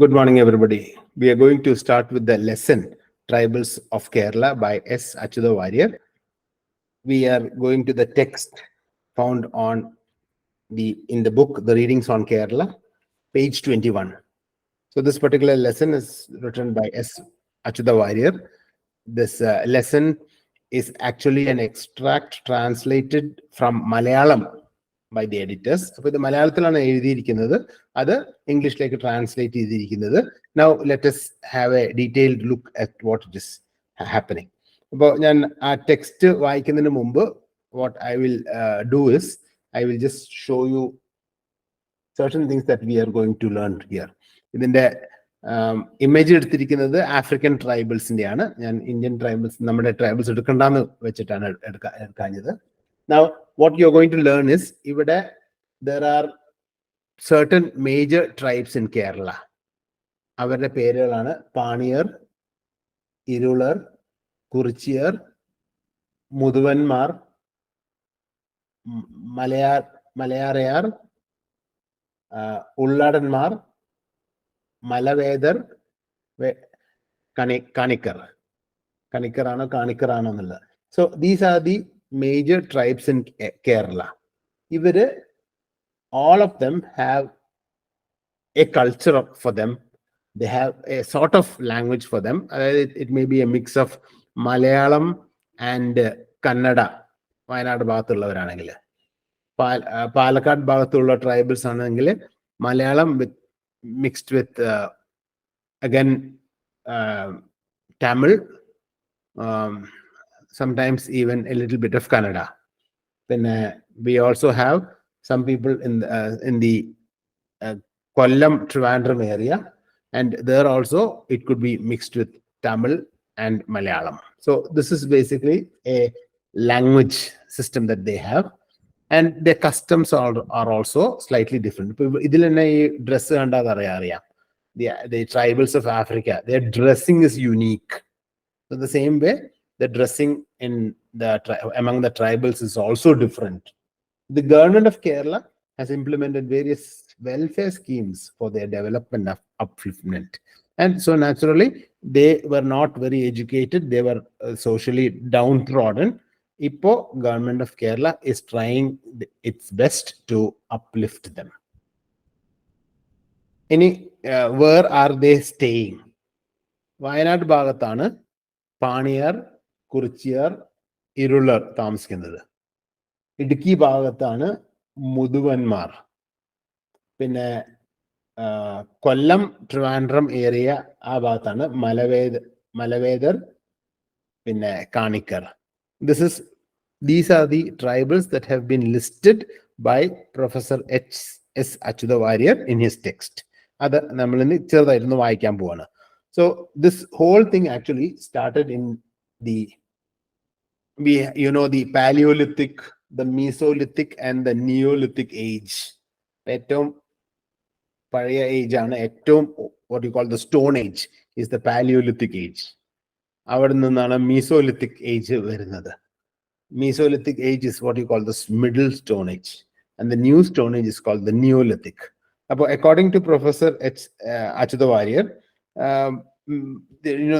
Good morning, everybody. We are going to start with the lesson Tribals of Kerala by S. Achyuta Warrior. We are going to the text found in the book The Readings on Kerala, page 21. So this particular lesson is written by S. Achyuta Warrior. This lesson is actually an extract translated from Malayalam by the editors. അപ്പോൾ ഇത് മലയാളത്തിലാണ് എഴുതിയിരിക്കുന്നത്, അത് ഇംഗ്ലീഷിലേക്ക് translate ചെയ്തിരിക്കുന്നത്. Now let us have a detailed look at what it is happening. അപ്പോൾ ഞാൻ ആ ടെക്സ്റ്റ് വായിക്കുന്നതിന് മുമ്പ് what I will do is I will just show you certain things that we are going to learn here. ഇതിന്റെ image എടുത്തിരിക്കുന്നത് African ട്രൈബൽസിന്റെ ആണ്. ഞാൻ Indian tribals, നമ്മുടെ tribals എടുക്കണ്ടെന്ന് വെച്ചിട്ടാണ് എടുക്കാഞ്ഞത്. Now, what you're going to learn is, there are certain major tribes in Kerala. അവരുടെ പേരുകളാണ് പാണിയർ, ഇരുളർ, കുറിച്യർ, മുതുവന്മാർ, മലയാറയാർ, ഉള്ളടന്മാർ, മലവേദർ, കണിക്കറാണോ കാണിക്കറാണോ എന്നുള്ളത്. So these are the major tribes in Kerala. All of them have a culture for them. They have a sort of language for them. It may be a mix of Malayalam and Kannada. Wayanad ഭാഗത്തുള്ളവരാണെങ്കിൽ, Palakkad ഭാഗത്തുള്ള tribals ആണെങ്കിൽ Malayalam mixed with again Tamil, sometimes even a little bit of Kannada. Then we also have some people in the Kollam Trivandrum area, and there also it could be mixed with Tamil and Malayalam. So this is basically a language system that they have, and their customs are also slightly different. Dress the tribals of Africa, their dressing is unique. So the same way, the dressing among the tribals is also different. The government of Kerala has implemented various welfare schemes for their development of upliftment. And so naturally, they were not very educated. They were socially downtrodden. Ipo government of Kerala is trying its best to uplift them. Where are they staying? Wayanad Bhagatana, Paniyar, Kurichiyar, Irular താമസിക്കുന്നത്. ഇടുക്കി ഭാഗത്താണ് മുതുവന്മാർ. പിന്നെ കൊല്ലം Trivandrum area ആ ഭാഗത്താണ് മലവേദർ, പിന്നെ കാണിക്കർ. These are the tribals that have been listed by Professor S. Achyuta Warrior in his text. അത് നമ്മൾ ഇന്ന് ചെറുതായിരുന്നു വായിക്കാൻ പോവാണ്. So this whole thing actually started in the Paleolithic, the Mesolithic and the Neolithic age. ഏറ്റവും പഴയ age ആണ്, ഏറ്റവും what you call the Stone Age is the Paleolithic age. അവിടെ നിന്നാണ് Mesolithic age വരുന്നത്. Mesolithic age is what you call the Middle Stone Age, and the New Stone Age is called the Neolithic. അപ്പോൾ according to Professor Achyuta Warrior,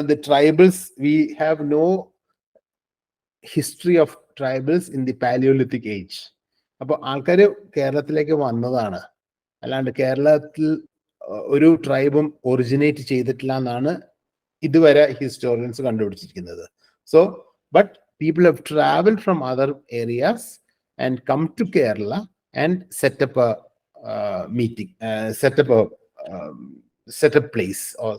the tribals, we have no history of tribals in the Paleolithic age. അപ്പോൾ ആൾക്കാര് കേരളത്തിലേക്ക് വന്നതാണ്, അല്ലാണ്ട് കേരളത്തിൽ ഒരു ട്രൈബും originate ചെയ്തിട്ടില്ല എന്നാണ് ഇതുവരെ historians കണ്ടുപിടിച്ചിരിക്കുന്നത്. But people have traveled from other areas and come to Kerala and set up a set up place or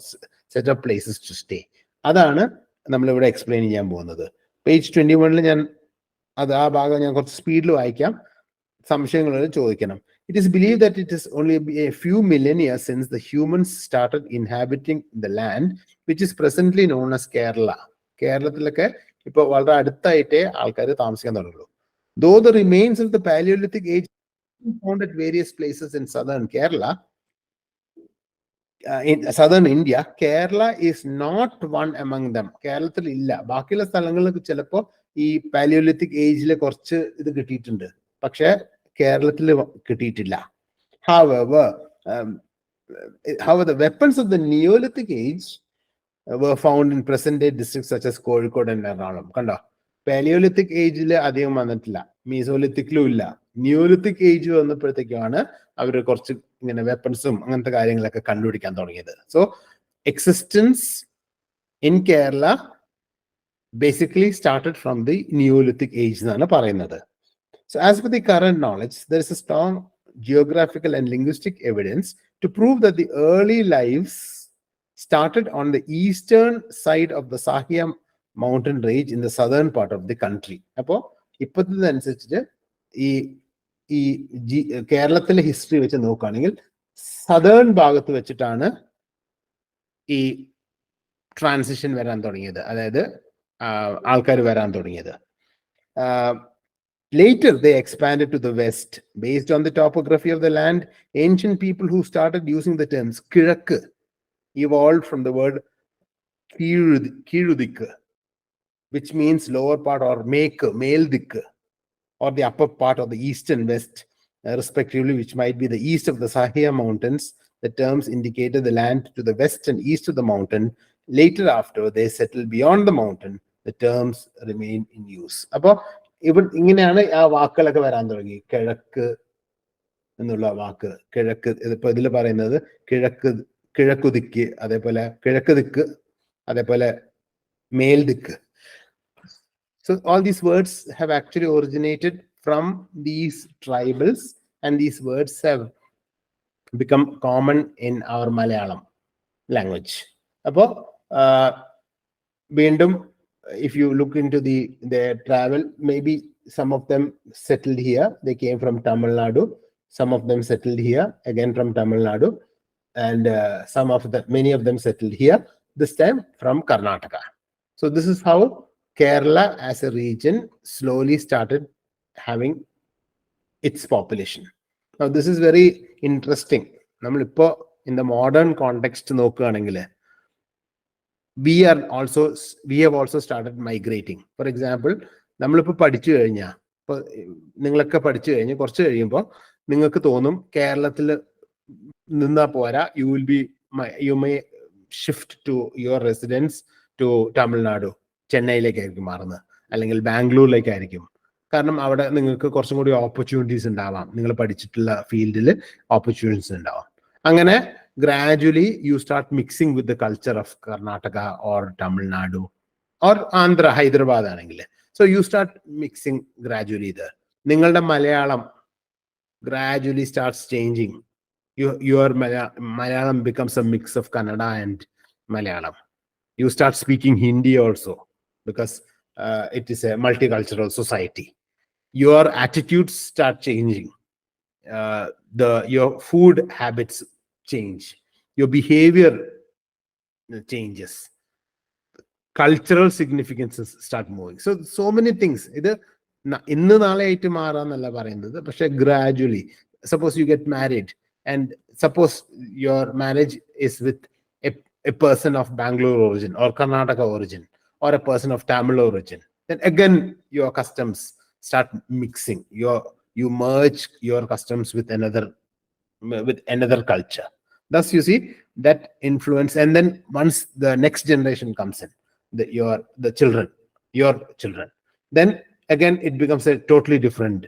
set up places to stay. അതാണ് നമ്മളിവിടെ എക്സ്പ്ലെയിൻ ചെയ്യാൻ പോകുന്നത്. പേജ് 21 ഞാൻ ആ ഭാഗം ഞാൻ കുറച്ച് സ്പീഡിൽ വായിക്കാം, സംശയങ്ങൾ ചോദിക്കണം. It is believed that it is only a few millennia since the humans started inhabiting the land which is presently known as Kerala. കേരളത്തിലൊക്കെ ഇപ്പൊ വളരെ അടുത്തായിട്ടേ ആൾക്കാർ താമസിക്കാൻ തുടങ്ങുള്ളൂ. Though the remains of the Paleolithic age found at various places in southern Kerala, in southern India, Kerala is not one among them. കേരളത്തിൽ ഇല്ല. ബാക്കിയുള്ള സ്ഥലങ്ങളിൽ ചിലപ്പോ ഈ പാലിയോലിത്തിക് ഏജിലെ കുറച്ച് ഇത് കിട്ടിയിട്ടുണ്ട്, പക്ഷെ കേരളത്തിൽ കിട്ടിയിട്ടില്ല. However, However, the weapons of the Neolithic age were found in present-day districts such as Kozhikode and Ernakulam. കണ്ടോ, പാലിയോലിത്തിക് ഏജിൽ അധികം വന്നിട്ടില്ല, മീസോലിത്തിക്കിലും ഇല്ല. ന്യൂലിത്തിക് ഏജ് വന്നപ്പോഴത്തേക്കാണ് അവർ കുറച്ച് ഇങ്ങനെ വെപ്പൺസും അങ്ങനത്തെ കാര്യങ്ങളൊക്കെ കണ്ടുപിടിക്കാൻ തുടങ്ങിയത്. So existence in Kerala basically started from the Neolithic age എന്നാണ് പറയുന്നത്. So as per the current knowledge, there is a strong geographical and linguistic evidence to prove that the early lives started on the eastern side of the Sahia mountain range in the southern part of the country. അപ്പോൾ ഇപ്പോഴത്തെ അനുസരിച്ചിട്ട് ഈ കേരളത്തിലെ history വെച്ച് നോക്കുകയാണെങ്കിൽ southern ഭാഗത്ത് വെച്ചിട്ടാണ് ഈ ട്രാൻസിഷൻ വരാൻ തുടങ്ങിയത്, അതായത് ആൾക്കാർ വരാൻ തുടങ്ങിയത്. Later, they expanded to the west. Based on the topography of the land, ancient people who started using the terms Kirakku evolved from the word Kirudik, which means lower part, or Meldik, or the upper part of the east and west, respectively, which might be the east of the Sahia mountains. The terms indicated the land to the west and east of the mountain. Later, after they settled beyond the mountain, the terms remain in use. അപ്പോൾ ഇവിടെ ഇങ്ങനെയാണ് ആ വാക്കുകളൊക്കെ വരാൻ തുടങ്ങി. കിഴക്ക് എന്നുള്ള വാക്ക്, കിഴക്ക്, ഇപ്പൊ ഇതിൽ പറയുന്നത് കിഴക്കുദിക്ക്, അതേപോലെ കിഴക്ക് ദിക്ക്, അതേപോലെ മേൽദിക്ക്. So all these words have actually originated from these tribals, and these words have become common in our Malayalam language. അപ്പോൾ വീണ്ടും, if you look into their travel, maybe some of them settled here. They came from Tamil Nadu. Some of them settled here, again from Tamil Nadu, and many of them settled here, this time from Karnataka. So this is how Kerala as a region slowly started having its population. Now this is very interesting. നമ്മളിപ്പോ in the modern context നോക്കുകയാണെങ്കിൽ we have also started migrating. For example, നമ്മളിപ്പോൾ പഠിച്ചു കഴിഞ്ഞാൽ, ഇപ്പോൾ നിങ്ങളൊക്കെ പഠിച്ചു കഴിഞ്ഞ് കുറച്ച് കഴിയുമ്പോൾ നിങ്ങൾക്ക് തോന്നും കേരളത്തിൽ നിന്നാ പോരാ, you may shift to your residence to Tamil Nadu, ചെന്നൈയിലേക്കായിരിക്കും മാറുന്നത്, അല്ലെങ്കിൽ ബാംഗ്ലൂരിലേക്കായിരിക്കും. കാരണം അവിടെ നിങ്ങൾക്ക് കുറച്ചും കൂടി ഓപ്പർച്യൂണിറ്റീസ് ഉണ്ടാവാം, നിങ്ങൾ പഠിച്ചിട്ടുള്ള ഫീൽഡിൽ ഓപ്പർച്യൂണിറ്റീസ് ഉണ്ടാവാം. അങ്ങനെ gradually you start mixing with the culture of Karnataka or Tamil Nadu or Andhra, Hyderabad anengil. So you start mixing gradually there. Ningalde Malayalam gradually starts changing. Your Malayalam becomes a mix of Kannada and Malayalam. You start speaking Hindi also, because it is a multicultural society. Your attitudes start changing. Your food habits change, your behavior changes, cultural significances start moving. So many things. ഇത് ഇന്ന് നാളെ ആയിട്ട് മാറാന്നല്ല പറയുന്നത്, പക്ഷെ gradually, suppose you get married and suppose your marriage is with a person of Bangalore origin or Karnataka origin or a person of Tamil origin, then again your customs start mixing. You merge your customs with another culture. Thus you see that influence, and then once the next generation comes in, your children, then again it becomes a totally different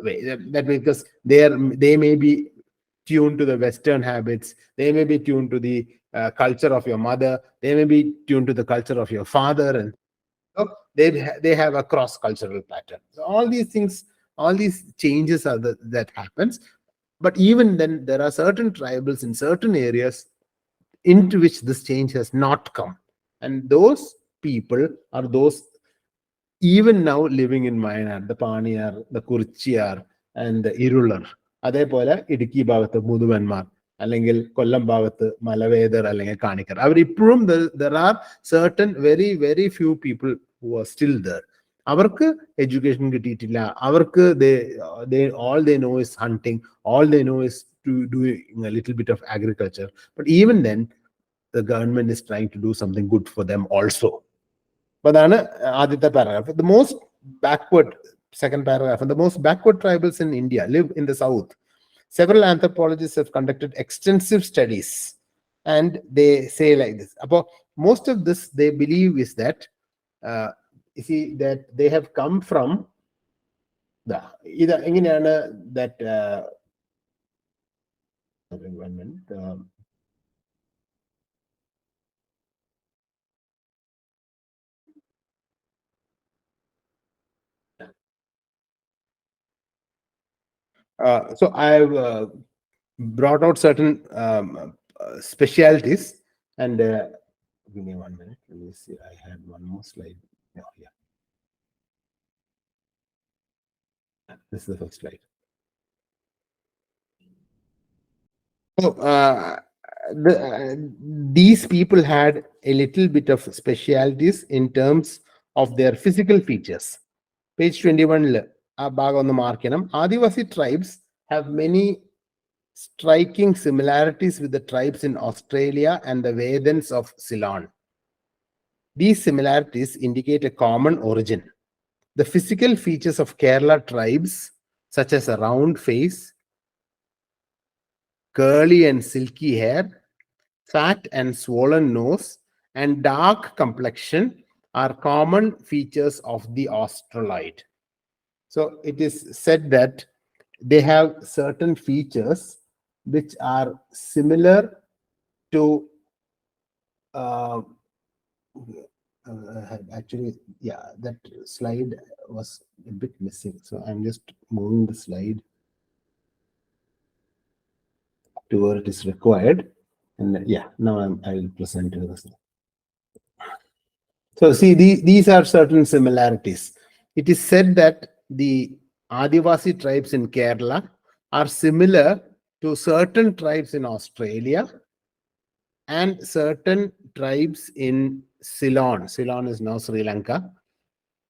way. That because they may be tuned to the Western habits, they may be tuned to the culture of your mother, they may be tuned to the culture of your father, and so they have a cross-cultural pattern. So all these things, all these changes are that happens. But even then, there are certain tribals in certain areas into which this change has not come. And those people are those even now living in Wayanad, the Paniyar, the Kurichiyar, and the Irular. അതേപോലെ ഇടുക്കി ഭാഗത്ത് മുതുവന്മാർ, അല്ലെങ്കിൽ കൊല്ലം ഭാഗത്ത് മലവേദർ, അല്ലെങ്കിൽ കാണിക്കർ. അവർ ഇപ്പോഴും there are certain very, very few people who are still there. അവർക്ക് education കിട്ടിയിട്ടില്ല, അവർക്ക് all they know is hunting, all they know is to do a little bit of agriculture. But even then, the government is trying to do something good for them also. But അതാണ് ആദ്യത്തെ paragraph. The most backward, second paragraph, and the most backward tribals in India live in the south. Several anthropologists have conducted extensive studies, and they say like this. About most of this, they believe is that you see that they have come from the either that one minute. So I've brought out certain specialities, and give me 1 minute. Let me see. I had one more slide. Oh, yeah, this is the first slide. So these people had a little bit of specialities in terms of their physical features. Page 21, Adivasi tribes have many striking similarities with the tribes in Australia and the Vedans of Ceylon. These similarities indicate a common origin. The physical features of Kerala tribes, such as a round face, curly and silky hair, fat and swollen nose, and dark complexion, are common features of the Australoid. So it is said that they have certain features which are similar to actually, yeah, that slide was a bit missing. So I'm just moving the slide to where it is required. And yeah, now I'll present you this. So see, these are certain similarities. It is said that the Adivasi tribes in Kerala are similar to certain tribes in Australia and certain tribes in Ceylon. Ceylon is now Sri Lanka,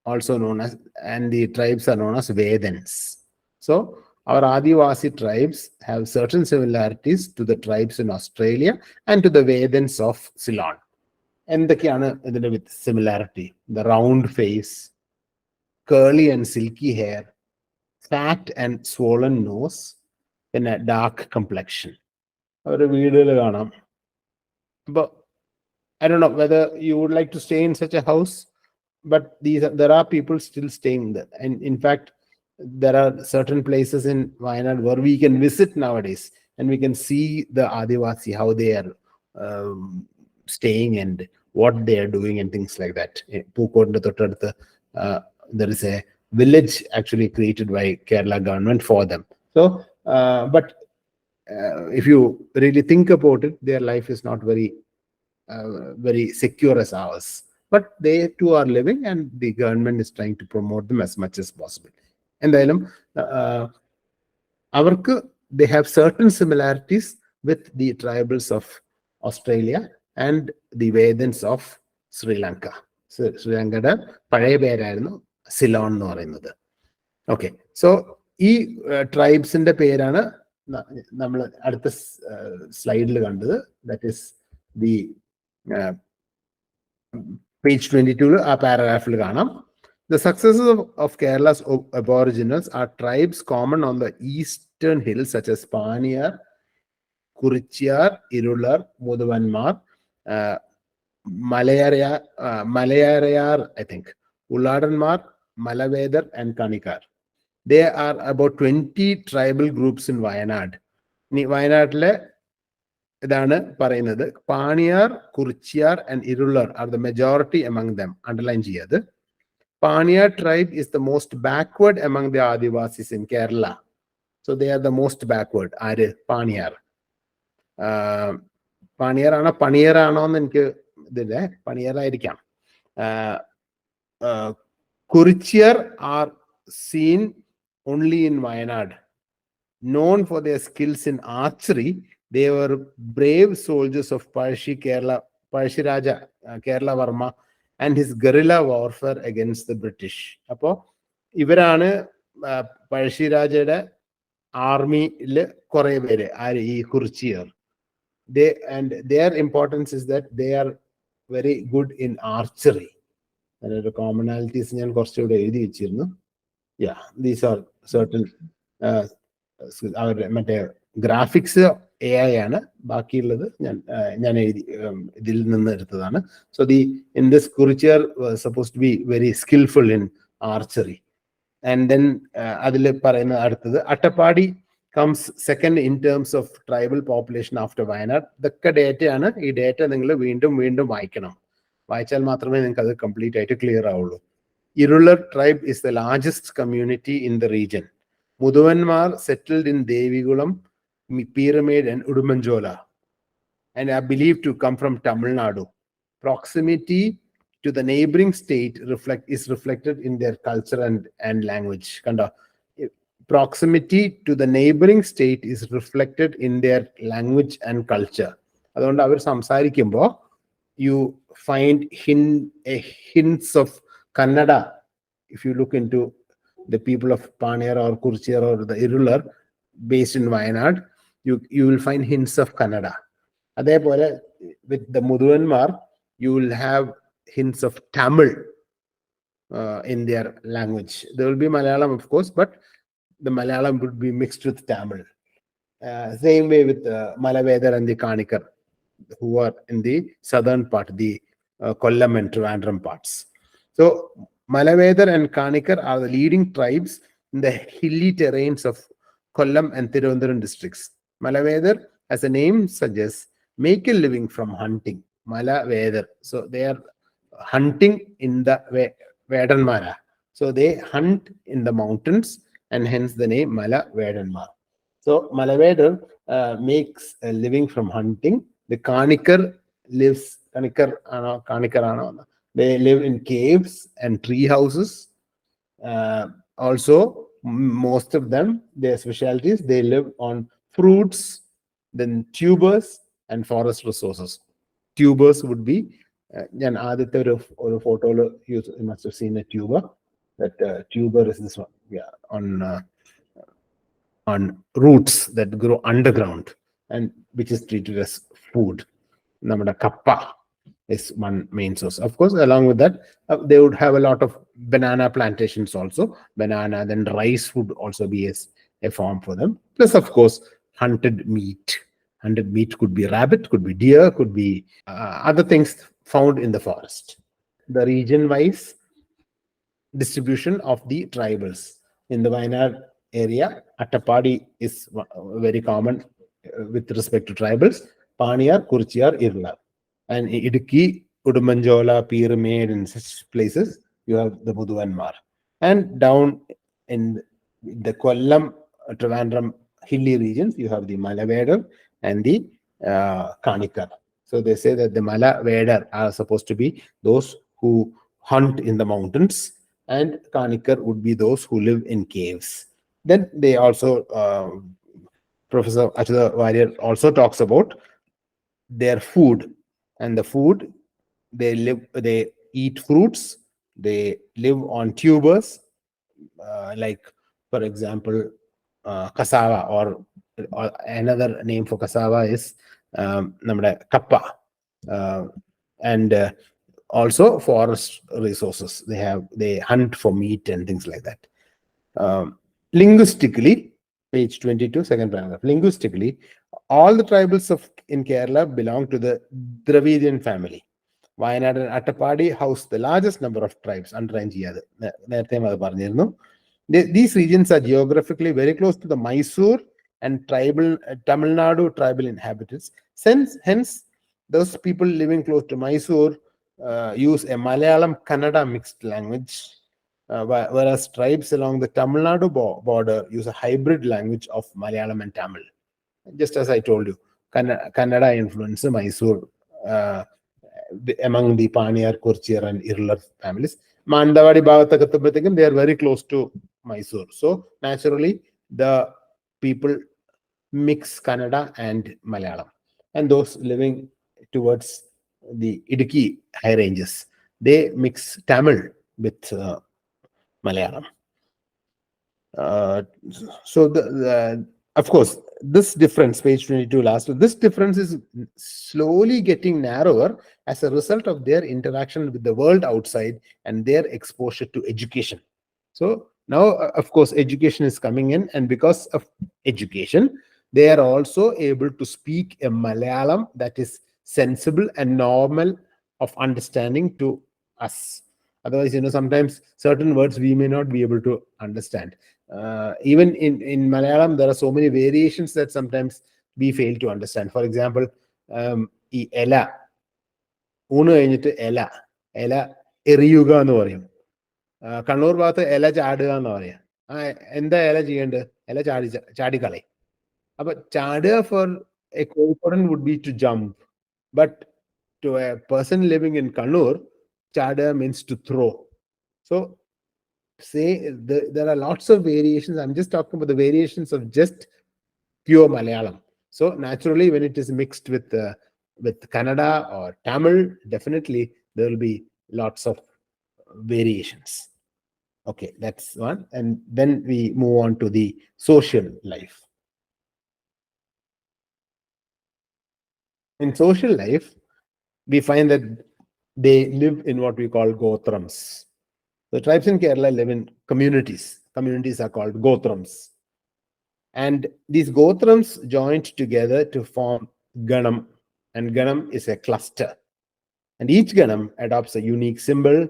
also known as, and the tribes are known as Vedans. So our Adivasi tribes have certain similarities to the tribes in Australia and to the Vedans of Ceylon. എന്തൊക്കെയാണ് ഇതിന്റെ with similarity? The round face, curly and silky hair, fat and swollen nose, പിന്നെ dark complexion. അവരുടെ വീടുകൾ കാണാം. But I don't know whether you would like to stay in such a house, but there are people still staying there. And in fact, there are certain places in Wayanad where we can visit nowadays, and we can see the Adivasi, how they are staying and what they are doing and things like that. There is a village actually created by Kerala government for them. So, but if you really think about it, their life is not very secure as ours. But they too are living, and the government is trying to promote them as much as possible. And they have certain similarities with the tribals of Australia and the Vedans of Sri Lanka. So, Sri Lanka പഴയ പേരായിരുന്നു സിലോൺ എന്ന് പറയുന്നത്. Okay, so ഈ ട്രൈബ്സിന്റെ പേരാണ് നമ്മൾ അടുത്ത സ്ലൈഡിൽ കണ്ടത്. ദാറ്റ് ഈസ് ദി page 22 ആ പാരഗ്രാഫിൽ കാണാം. The successors of Kerala's aboriginals are tribes common on the eastern hills such as Paniyar, Kurichiyar, Irular, Mudavanmar, Malayarayar, I think, Uladanmar, Malavedar, and Kanikar. There are about 20 tribal groups in Wayanad. വയനാട്ടിലെ ഇതാണ് പറയുന്നത്. പാണിയാർ, കുറിച്യാർ and Irular are the majority among them. Underline ചെയ്യത്. Paniyar tribe is the most backward among the Adivasis in Kerala. So they are the most backward. ആര്? പാണിയാർ. പാണിയാർ ആണോ പണിയർ ആണോ എന്ന് എനിക്ക് ഇതില്ലേ, പണിയർ ആയിരിക്കാം. Kurichiyar are seen only in Wayanad. Known for their skills in archery, they were brave soldiers of Parshi Raja Kerala Varma and his guerrilla warfare against the British. അപ്പോൾ ഇവരാണ് പഴശ്ശിരാജയുടെ ആർമിയിൽ കുറെ പേര്, ആര്? ഈ കുറിച്ചിയർ. And their importance is that they are very good in archery. അതിനൊരു commonalities ഞാൻ കുറച്ചുകൂടെ എഴുതി വെച്ചിരുന്നു. Yeah, these are certain അവരുടെ മറ്റേ ഗ്രാഫിക്സ് AI ആണ്, ബാക്കിയുള്ളത് ഞാൻ ഇതിൽ നിന്ന് എടുത്തതാണ്. So in this Kuruchiyar was supposed to be very skillful in archery. And then അതിൽ പറയുന്ന അടുത്തത് Attappadi comes second in terms of tribal population after Wayanad. ഇതൊക്കെ ഡേറ്റയാണ്. ഈ ഡേറ്റ നിങ്ങൾ വീണ്ടും വീണ്ടും വായിക്കണം. വായിച്ചാൽ മാത്രമേ നിങ്ങൾക്ക് അത് കംപ്ലീറ്റ് ആയിട്ട് ക്ലിയർ ആവുള്ളൂ. Irular tribe is the largest community in the region. Muduvanmar settled in Devigulam, Pyramid and Udumanjola, and are believed to come from Tamil Nadu. Proximity to the neighboring state is reflected in their culture and language. Proximity to the neighboring state is reflected in their language and culture. അതുകൊണ്ട് അവർ സംസാരിക്കുമ്പോൾ you find hints of Kannada. If you look into the people of Paniyar or Kuruchiyar or the Irular based in Wayanad, you will find hints of Kannada. Adepole with the Muduvanmar, you will have hints of Tamil in their language. There will be Malayalam, of course, but the Malayalam would be mixed with Tamil. Same way with Malavedar and the Kanikar, who are in the southern part, the Kollam and Trivandrum parts. So Malavedar and Kanikar are the leading tribes in the hilly terrains of Kollam and Tirunelveli districts. Malavedar, as the name suggests, make a living from hunting. Malavedar. So they are hunting in the Vedanmara. So they hunt in the mountains, and hence the name Malavedanmar. So Malavedar makes a living from hunting. The Kanikar lives, they live in caves and tree houses. Also, most of them, their specialties, they live on fruits, then tubers and forest resources. Tubers would be, and or a photo, you must have seen a tuber. That tuber is this one, yeah, on roots that grow underground and which is treated as food. Namada kappa is one main source. Of course, along with that, they would have a lot of banana plantations also. Banana, then rice would also be a farm for them. Plus, of course, hunted meat. Hunted meat could be rabbit, could be deer, could be other things found in the forest. The region-wise distribution of the tribals. In the Wayanad area, Attapadi is very common with respect to tribals. Paniyar, Kuruchiyar, Irular. And Idukki, Udumanjola, Pyramid, and such places, you have the Muduvanmar. And down in the Kollam, Trivandrum, hilly regions, you have the Malavedar and the Kanikar. So they say that the Malavedar are supposed to be those who hunt in the mountains, and Kanikar would be those who live in caves. Then they also, Professor Achyuta Warrier also talks about their food. And the food, they eat fruits, they live on tubers, like, for example, cassava, or another name for cassava is kappa, and also forest resources. They hunt for meat and things like that. Linguistically, page 22, second paragraph. Linguistically, all the tribals in Kerala belong to the Dravidian family. Wayanad and Attapadi house the largest number of tribes. These regions are geographically very close to the Mysore and Tamil Nadu tribal inhabitants. Hence, those people living close to Mysore use a Malayalam Kannada mixed language, whereas tribes along the Tamil Nadu border use a hybrid language of Malayalam and Tamil. Just as I told you, Kannada influence Mysore among the Paniyar, Kuruchiyar and Irular families. Mandavadi Bhagatakathapathikum, they are very close to Mysore. So naturally, the people mix Kannada and Malayalam. And those living towards the Idukki high ranges, they mix Tamil with Malayalam. So of course, this difference, page 22 last, this difference is slowly getting narrower as a result of their interaction with the world outside and their exposure to education. So Now, of course, education is coming in, and because of education, they are also able to speak a Malayalam that is sensible and normal of understanding to us. Otherwise, sometimes certain words we may not be able to understand. Even in Malayalam, there are so many variations that sometimes we fail to understand. For example, ഈ എല ഊണ് കഴിഞ്ഞിട്ട് എല എറിയുക എന്ന് പറയും. കണ്ണൂർ ഭാഗത്ത് ഇല ചാടുക എന്ന് പറയാം. എന്താ ഇല ചെയ്യേണ്ടത്? ഇല ചാടിക്കളയും. അപ്പൊ ചാടുക ഫോർ എ കോഴിക്കോടൻ would be to jump, but to a person living in Kannur, chada means to throw. So there are lots of variations. I'm just talking about the variations of just pure Malayalam. So naturally, when it is mixed with Kannada or Tamil, definitely there will be lots of variations. Okay, that's one. And then we move on to the social life. In social life, we find that they live in what we call Gotrams. The tribes in Kerala live in communities. Communities are called Gotrams. And these Gotrams joined together to form Ganam. And Ganam is a cluster. And each Ganam adopts a unique symbol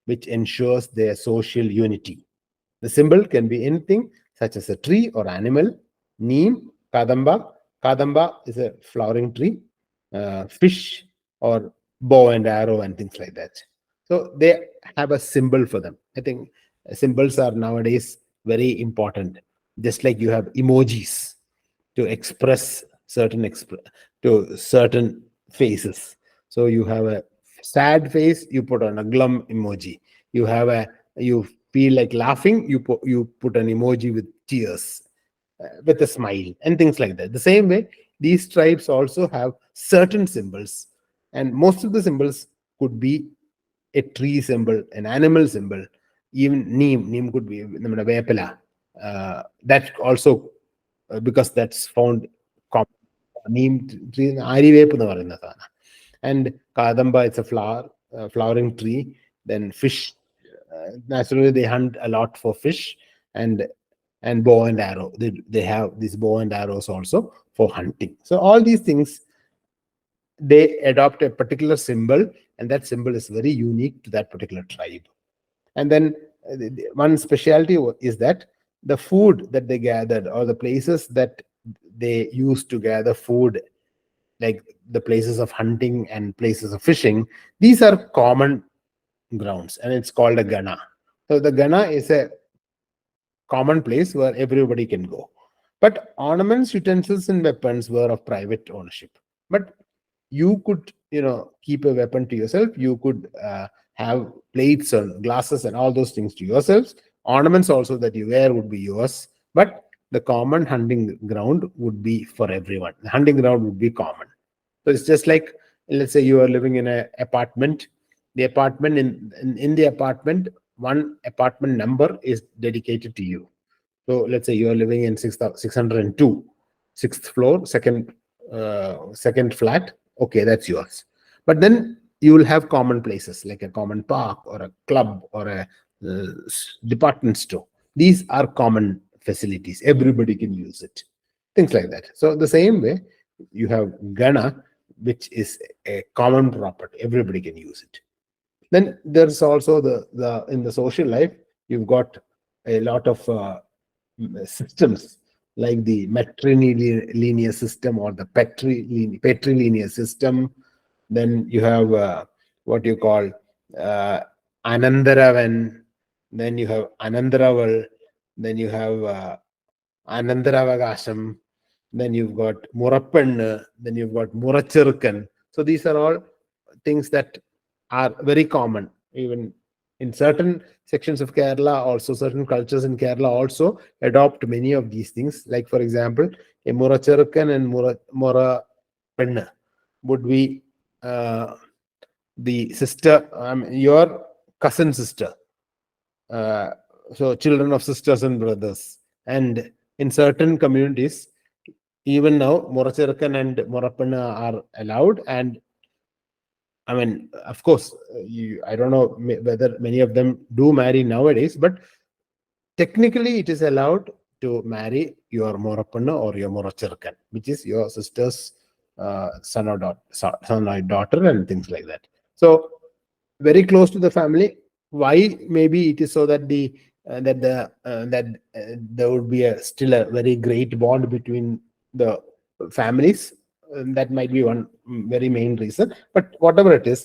which ensures their social unity. The symbol can be anything such as a tree or animal, neem, kadamba. Kadamba is a flowering tree, fish, or bow and arrow and things like that. So they have a symbol for them. I think symbols are nowadays very important. Just like you have emojis to express to certain faces. So you have a sad face, you put on a glum emoji. You feel like laughing, you put an emoji with tears, with a smile and things like that. The same way, these tribes also have certain symbols, and most of the symbols could be a tree symbol, an animal symbol, even neem could be vepala. That also, because that's found common. Neem tree, ആര്യവേപ്പ് എന്ന് പറയുന്ന സാധനം. And kadamba, it's a flowering tree. Then fish, naturally they hunt a lot for fish, and bow and arrow. They have these bow and arrows also for hunting. So all these things, they adopt a particular symbol, and that symbol is very unique to that particular tribe. And then one specialty is that the food that they gathered, or the places that they used to gather food, like the places of hunting and places of fishing, these are common grounds, and it's called a gana. So the gana is a common place where everybody can go. But ornaments, utensils, and weapons were of private ownership. But you could, keep a weapon to yourself. You could have plates and glasses and all those things to yourselves. Ornaments also that you wear would be yours. But the common hunting ground would be for everyone. The hunting ground would be common. So it's just like, let's say you are living in an apartment. The apartment, in the apartment, one apartment number is dedicated to you. So let's say you are living in 602, sixth floor, second flat. Okay, that's yours. But then you will have common places like a common park or a club or a department store. These are common facilities. Everybody can use it. Things like that. So the same way, you have Gana, which is a common property. Everybody can use it. Then there's also the in the social life, you've got a lot of systems like the matrilinear system or the patrilinear system. Then you have what you call Anandaravan. Then you have Anandaraval. Then you have Anandaravagasham. Then you've got Murappan. Then you've got Murachirkan. So these are all things that are very common. Even in certain sections of Kerala, also certain cultures in Kerala also adopt many of these things. Like, for example, a Murachirkan and Murappan would be the sister, your cousin sister. So children of sisters and brothers. And in certain communities, even now, Murachirkan and Murappan are allowed. And I mean, of course, I don't know whether many of them do marry nowadays, but technically it is allowed to marry your Morapanna or your Morachirkan, which is your sister's son or daughter, and things like that. So very close to the family. Why? Maybe it is so that there would be still a very great bond between the families. That might be one very main reason. But whatever it is,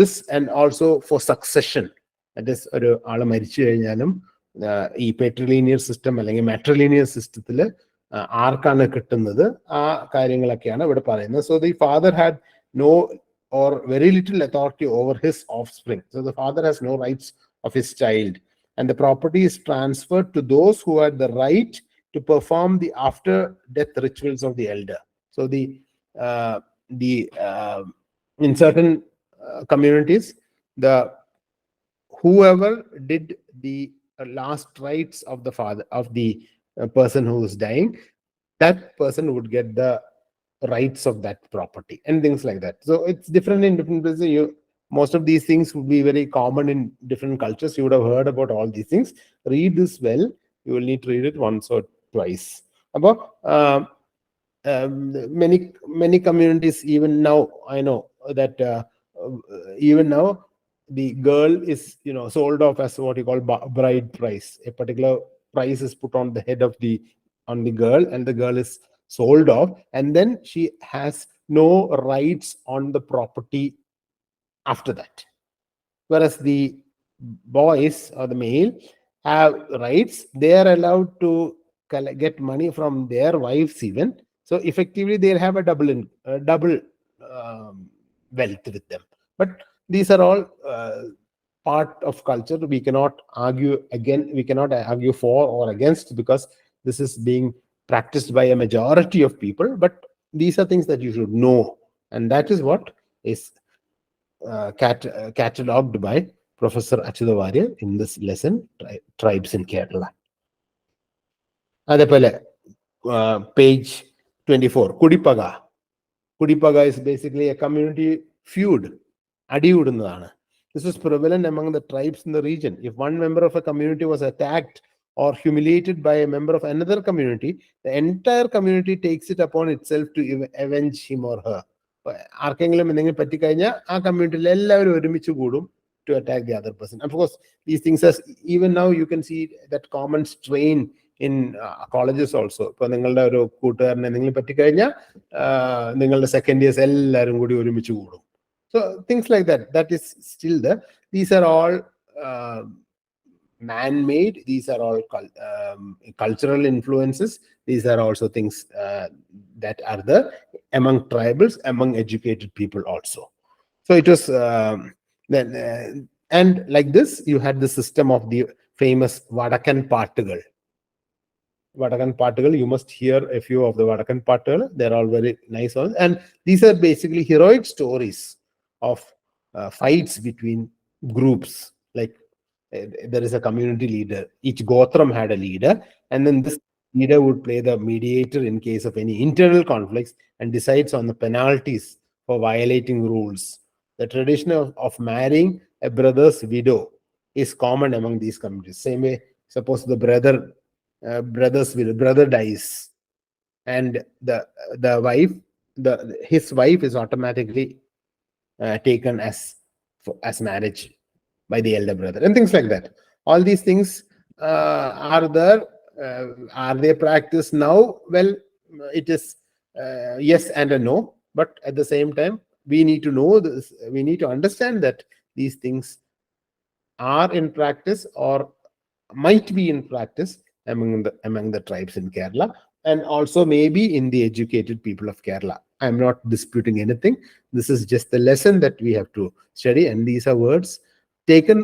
this, and also for succession, that is ഒരു ആള് മരിച്ചു കഴിഞ്ഞാലും ഈ പെട്രിലീനിയർ system അല്ലെങ്കിൽ മാട്രിലീനിയർ സിസ്റ്റത്തിൽ ആർക്കാണ് കിട്ടുന്നത്, ആ കാര്യങ്ങളൊക്കെയാണ് ഇവിടെ പറയുന്നത്. So the father had no or very little authority over his offspring. So the father has no rights of his child, and the property is transferred to those who had the right to perform the after death rituals of the elder. So in certain communities, the whoever did the last rites of the father of the person who is dying, that person would get the rights of that property and things like that. So it's different in different places. Most of these things would be very common in different cultures. You would have heard about all these things. Read this well. You will need to read it once or twice. About many communities, even now, I know that even now the girl is sold off as what you call bride price. A particular price is put on the head of the girl, and the girl is sold off, and then she has no rights on the property after that. Whereas the boys or the male have rights. They are allowed to get money from their wives even. So effectively they'll have a double wealth with them. But these are all part of culture. We cannot argue for or against, because this is being practiced by a majority of people. But these are things that you should know, and that is what is catalogued by Professor Achyuta Warrier in this lesson, Tribes in Kerala. Adapole page 24, Kudipaga is basically a community feud. Adiyudunadana. This was prevalent among the tribes in the region. If one member of a community was attacked or humiliated by a member of another community, the entire community takes it upon itself to avenge him or her. ആർക്കെങ്കിലും എന്തെങ്കിലും പറ്റിക്കഴിഞ്ഞാൽ ആ കമ്മ്യൂണിറ്റിയിൽ എല്ലാവരും ഒരുമിച്ച് കൂടും to attack the other person. Of course, these things are, even now you can see that common strain in colleges also. ഇപ്പോൾ നിങ്ങളുടെ ഒരു കൂട്ടുകാരനെ എന്തെങ്കിലും പറ്റിക്കഴിഞ്ഞാൽ നിങ്ങളുടെ സെക്കൻഡ് ഇയേഴ്സ് എല്ലാവരും കൂടി ഒരുമിച്ച് കൂടും. So things like that is still there. These are all man-made. These are all cultural influences. These are also things that are there among tribals, among educated people also. So it was and like this, you had the system of the famous Vadakan Particle. You must hear a few of the Vadakan Particle. They're all very nice ones, and these are basically heroic stories of fights between groups. Like there is a community leader. Each Gotram had a leader, and then this leader would play the mediator in case of any internal conflicts and decides on the penalties for violating rules. The tradition of marrying a brother's widow is common among these communities. Same way, suppose the brother dies, and the wife, his wife is automatically taken as marriage by the elder brother, and things like that. All these things are there. Are they practiced now? Well, it is yes and a no. But at the same time, we need to know this. We need to understand that these things are in practice or might be in practice among the tribes in Kerala, and also maybe in the educated people of Kerala. I'm not disputing anything. This is just the lesson that we have to study, and these are words taken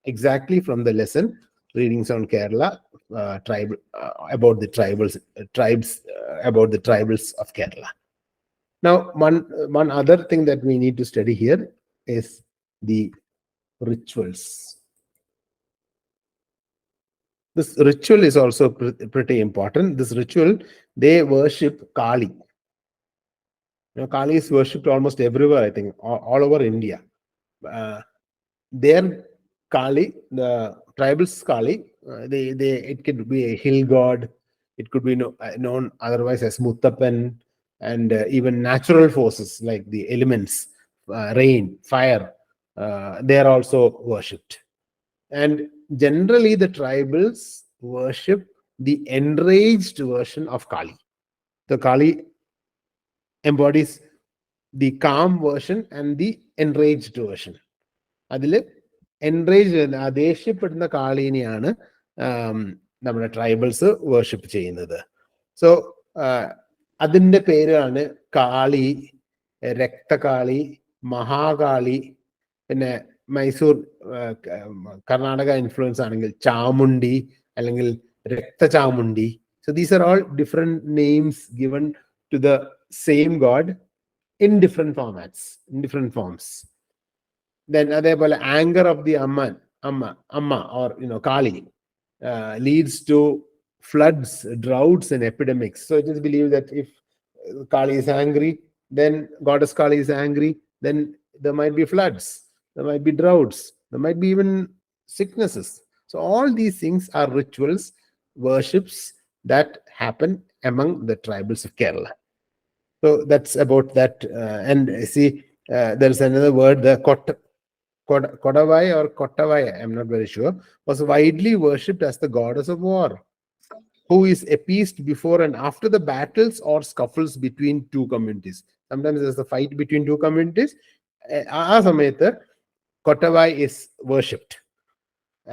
exactly from the lesson Readings on Kerala, about the tribes of Kerala. Now, one other thing that we need to study here is the rituals. This ritual is also pretty important. This ritual, they worship Kali. Kali is worshipped almost everywhere, I think, all over India. Their Kali, the tribals' Kali, it could be a hill god. It could be known otherwise as Muttappan, and even natural forces like the elements, rain, fire, they are also worshipped. And generally, the tribals worship the enraged version of Kali. The Kali embodies the calm version and the enraged version. അതിൽ എൻറേജ് ആ ദേഷ്യപ്പെടുന്ന കാളീനെയാണ് നമ്മുടെ tribals worship ചെയ്യുന്നത്. So അതിൻ്റെ പേരാണ് കാളി, രക്തകാളി, മഹാകാളി, പിന്നെ Mysore Karnataka influence ആണെങ്കിൽ ചാമുണ്ടി അല്ലെങ്കിൽ Raktachamundi. So these are all different names given to the same god in different formats, in different forms. Then adepole anger of the amma or Kali leads to floods, droughts and epidemics. So it is believed that if Kali is angry, then goddess Kali is angry, then there might be floods, there might be droughts, there might be even sicknesses. So all these things are rituals, worships that happen among the tribals of Kerala. So that's about that. And see, there's another word, the Kodavai or Kottavai, I'm not very sure, was widely worshipped as the goddess of war, who is appeased before and after the battles or scuffles between two communities. Sometimes there's a fight between two communities. Aa samayathu Kottavai is worshipped.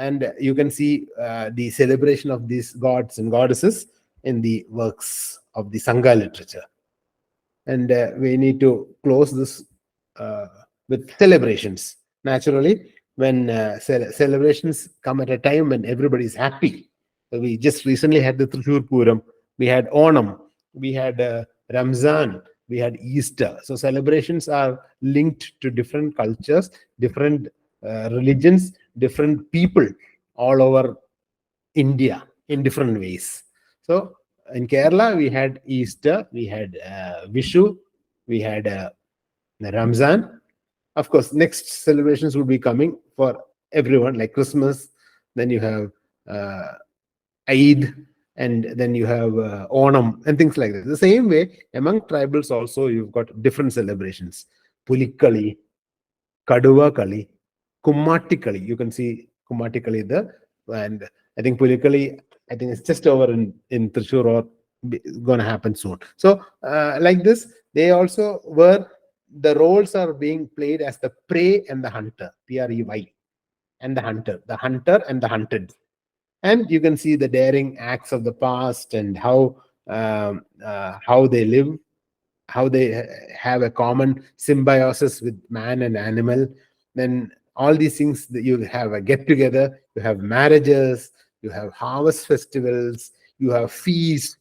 And you can see the celebration of these gods and goddesses in the works of the Sangha literature. And we need to close this with celebrations. Naturally, when celebrations come at a time when everybody is happy. We just recently had the Thrissur Puram, we had Onam, we had Ramzan, we had Easter. So celebrations are linked to different cultures, different religions, different people all over India in different ways. So in Kerala, we had Easter, we had Vishu, we had Ramzan. Of course, next celebrations will be coming for everyone, like Christmas. Then you have Eid, and then you have Onam and things like that. The same way, among tribals also, you've got different celebrations. Pulikali, Kaduva Kali, Kummati Kali. You can see Kummati Kali there. And I think Pulikali, I think it's just over in Thrissur or going to happen soon. So like this, they also were, the roles are being played as the prey and the hunter, Prey, and the hunter and the hunted. And you can see the daring acts of the past and how they live, how they have a common symbiosis with man and animal. Then all these things, that you have a get together, you have marriages, you have harvest festivals, you have feasts,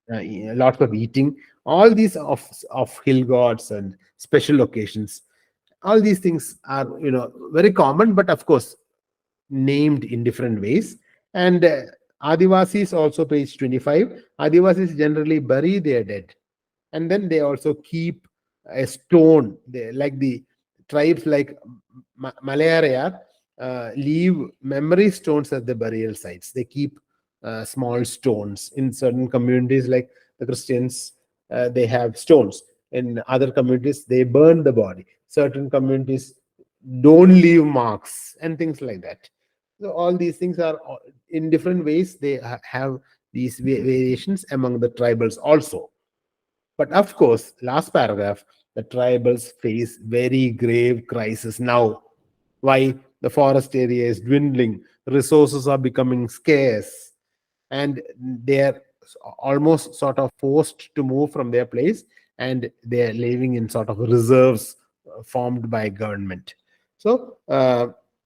lots of eating, all these of hill gods and special occasions. All these things are very common, but of course named in different ways. And Adivasis also, page 25, Adivasis generally bury their dead, and then they also keep a stone. They, like the tribes like Malayarayar, leave memory stones at the burial sites. They keep small stones. In certain communities like the Christians, they have stones. In other communities, they burn the body. Certain communities don't leave marks and things like that. So all these things are in different ways. They have these variations among the tribals also. But of course, last paragraph, the tribals face very grave crisis now. Why? The forest area is dwindling, resources are becoming scarce, and they are almost sort of forced to move from their place, and they are living in sort of reserves formed by government. So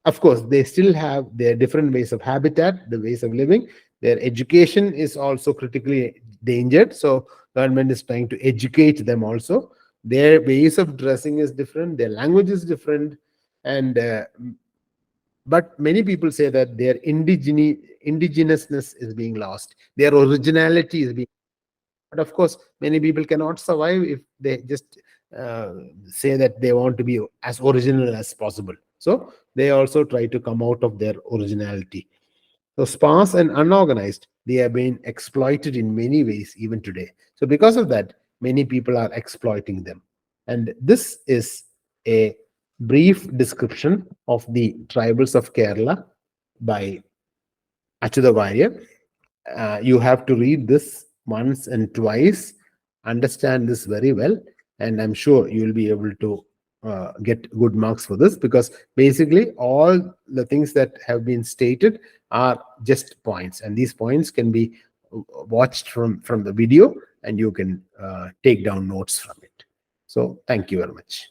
of course, they still have their different ways of habitat, the ways of living. Their education is also critically endangered, so government is trying to educate them also. Their ways of dressing is different, their language is different, and but many people say that their indigenousness is being lost, their originality is being. But of course, many people cannot survive if they just say that they want to be as original as possible. So they also try to come out of their originality. So sparse and unorganized, they have been exploited in many ways even today. So because of that, many people are exploiting them. And this is a brief description of the tribals of Kerala by Achyuta Warrior. You have to read this once and twice, understand this very well, and I'm sure you will be able to get good marks for this, because basically all the things that have been stated are just points, and these points can be watched from the video, and you can take down notes from it. So thank you very much.